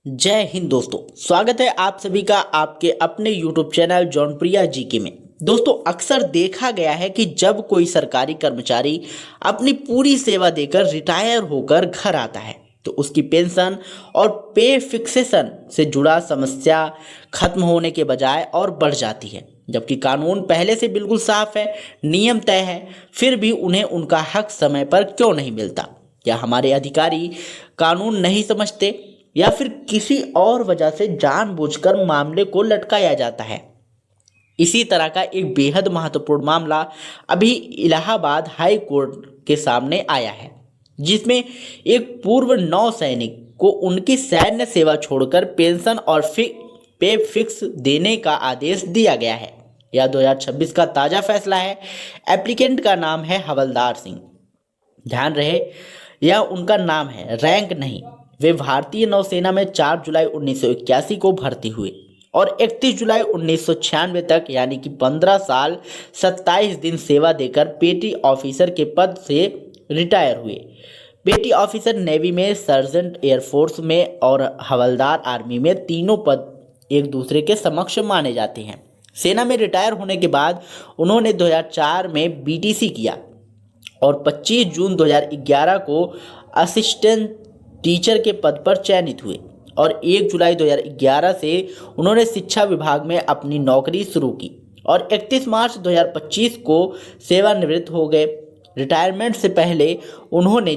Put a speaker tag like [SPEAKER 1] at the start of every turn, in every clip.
[SPEAKER 1] जय हिंद दोस्तों, स्वागत है आप सभी का आपके अपने YouTube चैनल जॉनप्रिया जीके में। दोस्तों, अक्सर देखा गया है कि जब कोई सरकारी कर्मचारी अपनी पूरी सेवा देकर रिटायर होकर घर आता है तो उसकी पेंशन और पे फिक्सेशन से जुड़ा समस्या खत्म होने के बजाय और बढ़ जाती है। जबकि कानून पहले से बिल्कुल साफ है, नियम तय है, फिर भी उन्हें उनका हक समय पर क्यों नहीं मिलता? क्या हमारे अधिकारी कानून नहीं समझते या फिर किसी और वजह से जानबूझकर मामले को लटकाया जाता है? इसी तरह का एक बेहद महत्वपूर्ण मामला अभी इलाहाबाद हाई कोर्ट के सामने आया है, जिसमें एक पूर्व नौसैनिक को उनकी सैन्य सेवा छोड़कर पेंशन और पे फिक्स देने का आदेश दिया गया है। यह 2026 का ताज़ा फैसला है। एप्लीकेंट का नाम है हवलदार सिंह। ध्यान रहे, यह उनका नाम है, रैंक नहीं। वे भारतीय नौसेना में 4 जुलाई 1981 को भर्ती हुए और 31 जुलाई 1996 तक यानी कि 15 साल 27 दिन सेवा देकर पेटी ऑफिसर के पद से रिटायर हुए। पेटी ऑफिसर नेवी में, सर्जेंट एयरफोर्स में और हवलदार आर्मी में, तीनों पद एक दूसरे के समक्ष माने जाते हैं। सेना में रिटायर होने के बाद उन्होंने 2004 में बीटीसी किया और 25 जून 2011 को असिस्टेंट टीचर के पद पर चयनित हुए और 1 जुलाई 2011 से उन्होंने शिक्षा विभाग में अपनी नौकरी शुरू की और 31 मार्च 2025 को सेवानिवृत्त हो गए। रिटायरमेंट से पहले उन्होंने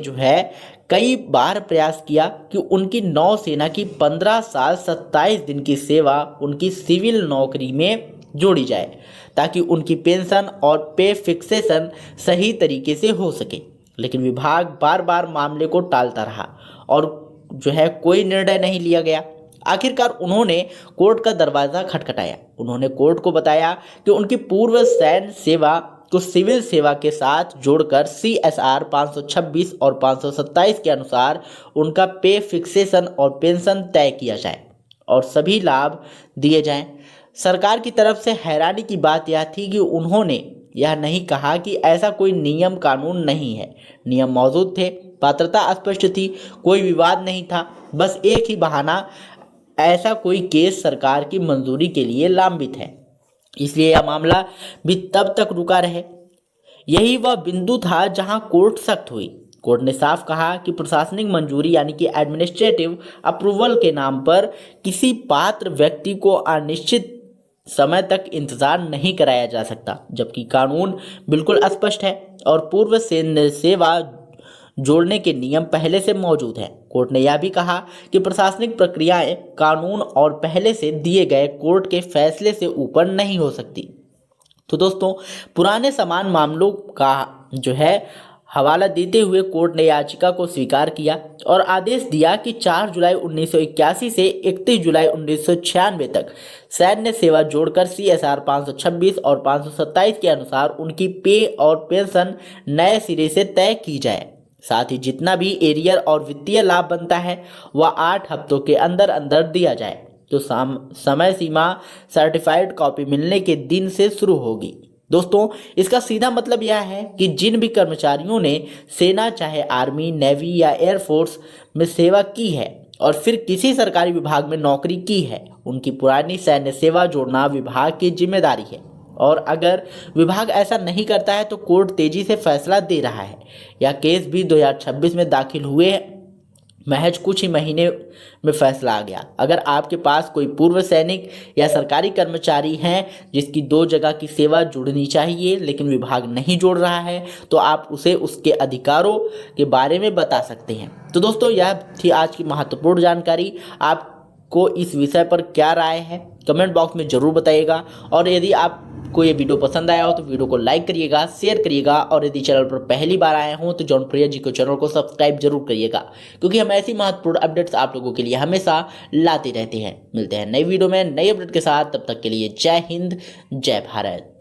[SPEAKER 1] कई बार प्रयास किया कि उनकी नौसेना की 15 साल 27 दिन की सेवा उनकी सिविल नौकरी में जोड़ी जाए ताकि उनकी पेंशन और पे फिक्सेशन सही तरीके से हो सके, लेकिन विभाग बार बार मामले को टालता रहा और कोई निर्णय नहीं लिया गया। आखिरकार उन्होंने कोर्ट का दरवाज़ा खटखटाया। उन्होंने कोर्ट को बताया कि उनकी पूर्व सैन्य सेवा को सिविल सेवा के साथ जोड़कर CSR 526 और 527 के अनुसार उनका पे फिक्सेशन और पेंशन तय किया जाए और सभी लाभ दिए जाएं। सरकार की तरफ से हैरानी की बात यह थी कि उन्होंने यह नहीं कहा कि ऐसा कोई नियम कानून नहीं है। नियम मौजूद थे, पात्रता स्पष्ट थी, कोई विवाद नहीं था, बस एक ही बहाना, ऐसा कोई केस सरकार की मंजूरी के लिए लंबित है, इसलिए यह मामला भी तब तक रुका रहे। यही वह बिंदु था जहां कोर्ट सख्त हुई। कोर्ट ने साफ कहा कि प्रशासनिक मंजूरी यानी कि एडमिनिस्ट्रेटिव अप्रूवल के नाम पर किसी पात्र व्यक्ति को अनिश्चित समय तक इंतजार नहीं कराया जा सकता, जबकि कानून बिल्कुल स्पष्ट है और पूर्व सैन्य सेवा जोड़ने के नियम पहले से मौजूद हैं। कोर्ट ने यह भी कहा कि प्रशासनिक प्रक्रियाएं कानून और पहले से दिए गए कोर्ट के फैसले से ऊपर नहीं हो सकती। तो दोस्तों, पुराने समान मामलों का हवाला देते हुए कोर्ट ने याचिका को स्वीकार किया और आदेश दिया कि 4 जुलाई 1981 से 31 जुलाई 1996 तक सैन्य सेवा जोड़कर CSR 526 और 527 के अनुसार उनकी पे और पेंशन नए सिरे से तय की जाए। साथ ही जितना भी एरियर और वित्तीय लाभ बनता है वह 8 हफ्तों के अंदर अंदर दिया जाए। तो समय सीमा सर्टिफाइड कॉपी मिलने के दिन से शुरू होगी। दोस्तों, इसका सीधा मतलब यह है कि जिन भी कर्मचारियों ने सेना, चाहे आर्मी, नेवी या एयरफोर्स में सेवा की है और फिर किसी सरकारी विभाग में नौकरी की है, उनकी पुरानी सैन्य सेवा जोड़ना विभाग की जिम्मेदारी है। और अगर विभाग ऐसा नहीं करता है तो कोर्ट तेजी से फैसला दे रहा है। यह केस भी 2026 में दाखिल हुए, महज कुछ ही महीने में फैसला आ गया। अगर आपके पास कोई पूर्व सैनिक या सरकारी कर्मचारी हैं जिसकी 2 जगह की सेवा जुड़नी चाहिए लेकिन विभाग नहीं जोड़ रहा है, तो आप उसे उसके अधिकारों के बारे में बता सकते हैं। तो दोस्तों, यह थी आज की महत्वपूर्ण जानकारी। आपको इस विषय पर क्या राय है कमेंट बॉक्स में ज़रूर बताइएगा और यदि आपको ये वीडियो पसंद आया हो तो वीडियो को लाइक करिएगा, शेयर करिएगा और यदि चैनल पर पहली बार आए हों तो जॉनप्रिया जी को चैनल को सब्सक्राइब जरूर करिएगा, क्योंकि हम ऐसी महत्वपूर्ण अपडेट्स आप लोगों के लिए हमेशा लाते रहते हैं। मिलते हैं नई वीडियो में नई अपडेट के साथ, तब तक के लिए जय हिंद, जय भारत।